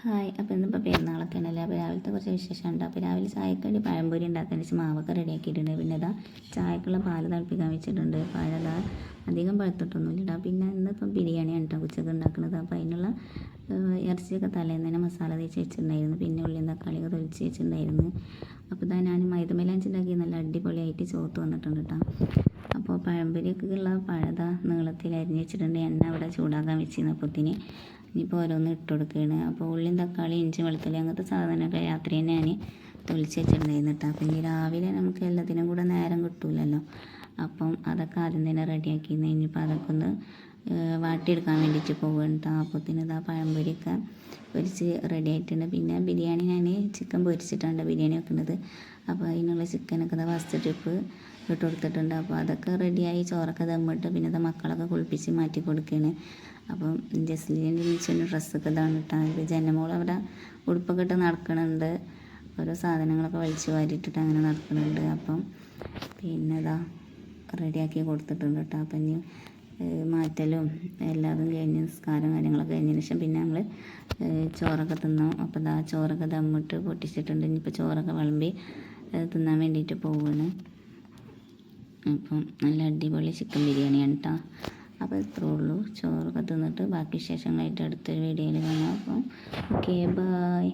Hi. അപ്പോൾ ഇന്നിപ്പോൾ പെരുന്നാളൊക്കെ ആണല്ലോ. അപ്പോൾ രാവിലത്തെ കുറച്ച് വിശേഷമുണ്ട്. അപ്പോൾ രാവിലെ ചായക്ക് വേണ്ടി പഴംപൊരി ഉണ്ടാക്കാൻ വെച്ച് മാവൊക്കെ റെഡിയാക്കിയിട്ടുണ്ട്. പിന്നെ ഇതാ ചായക്കുള്ള പാല് തിളപ്പിക്കാൻ വെച്ചിട്ടുണ്ട്. പഴതാ അധികം പഴുത്തിട്ടൊന്നുമില്ല. പിന്നെ ഇന്നിപ്പം ബിരിയാണിയാണ് കേട്ടോ ഉച്ചക്ക് ഉണ്ടാക്കുന്നത്. അപ്പോൾ അതിനുള്ള ഇറച്ചിയൊക്കെ തലേന്ന് തന്നെ മസാല തേച്ച് വെച്ചിട്ടുണ്ടായിരുന്നു. പിന്നെ ഉള്ളിയും തക്കാളിയൊക്കെ തൊലിച്ച് വെച്ചിട്ടുണ്ടായിരുന്നു. അപ്പോൾ ഇതാ ഞാൻ മൈദമേലാഞ്ചി ഉണ്ടാക്കി നല്ല അടിപൊളിയായിട്ട് ചോത്ത് വന്നിട്ടുണ്ട് കേട്ടോ. അപ്പോൾ പഴംപൊരിയൊക്കെ ഉള്ള പഴതാ നീളത്തിൽ അരിഞ്ഞ് വെച്ചിട്ടുണ്ട്. എണ്ണ അവിടെ ചൂടാക്കാൻ വെച്ചിരുന്നപ്പോഴത്തേന് ഇനിയിപ്പോൾ ഓരോന്ന് ഇട്ട് കൊടുക്കുകയാണ്. അപ്പോൾ ഉള്ളിയും തക്കാളി ഇഞ്ചി വെളുത്തുള്ളി അങ്ങനത്തെ സാധനമൊക്കെ രാത്രി തന്നെ ഞാൻ തൊലിച്ച് വെച്ചിട്ടുണ്ടായിരുന്നു കേട്ടോ. അപ്പോൾ ഇനി രാവിലെ നമുക്ക് എല്ലാത്തിനും കൂടെ നേരം കിട്ടില്ലല്ലോ. അപ്പം അതൊക്കെ ആദ്യം തന്നെ റെഡിയാക്കിയിരുന്നു. ഇനിയിപ്പോൾ അതൊക്കെ ഒന്ന് വാട്ടിയെടുക്കാൻ വേണ്ടിയിട്ട് പോവുകയാണ് കേട്ടോ. അപ്പോഴത്തേന് ഇതാ പഴംപൊരിയൊക്കെ പൊരിച്ച് റെഡി ആയിട്ടുണ്ട്. പിന്നെ ബിരിയാണി ഞാൻ ചിക്കൻ പൊരിച്ചിട്ടാണ് ബിരിയാണി വെക്കുന്നത്. അപ്പോൾ അതിനുള്ള ചിക്കനൊക്കെ ഇതാ ഫസ്റ്റ് ട്രിപ്പ് ഇട്ട് കൊടുത്തിട്ടുണ്ട്. അപ്പോൾ അതൊക്കെ റെഡിയായി ചോറൊക്കെ ദമ്മിട്ട് പിന്നെ ഇത് മക്കളൊക്കെ കുളിപ്പിച്ച് മാറ്റി കൊടുക്കുകയാണ്. അപ്പം ജസ്ലീൻ്റെ മിച്ചൻ്റെ ഡ്രസ്സൊക്കെ ഇതാണ് കേട്ടോ. ഇപ്പോൾ ജനമോൾ അവിടെ ഉടുപ്പൊക്കെ ഇട്ട് നടക്കണുണ്ട്. ഓരോ സാധനങ്ങളൊക്കെ വലിച്ചു വാരിയിട്ടിട്ട് അങ്ങനെ നടക്കുന്നുണ്ട്. അപ്പം പിന്നെ ഇതാ റെഡിയാക്കി കൊടുത്തിട്ടുണ്ട് കേട്ടോ. അപ്പം ഇനി മാറ്റലും എല്ലാതും കഴിഞ്ഞ് നിസ്കാരം കാര്യങ്ങളൊക്കെ കഴിഞ്ഞതിന് ശേഷം പിന്നെ നമ്മൾ ചോറൊക്കെ തിന്നു. അപ്പോൾ ഇതാ ചോറൊക്കെ ദമ്മിട്ട് പൊട്ടിച്ചിട്ടുണ്ട്. ഇനിയിപ്പോൾ ചോറൊക്കെ വിളമ്പി തിന്നാൻ വേണ്ടിയിട്ട് പോവുകയാണ്. അപ്പം നല്ല അടിപൊളി ചിക്കൻ ബിരിയാണിയാണ് കേട്ടോ. അപ്പോൾ ഇത്രേ ഉള്ളൂ. ചോറൊക്കെ തിന്നിട്ട് ബാക്കി വിശേഷങ്ങളായിട്ട് അടുത്തൊരു വീഡിയോയിൽ കാണാം. അപ്പം ഓക്കെ, ബായ്.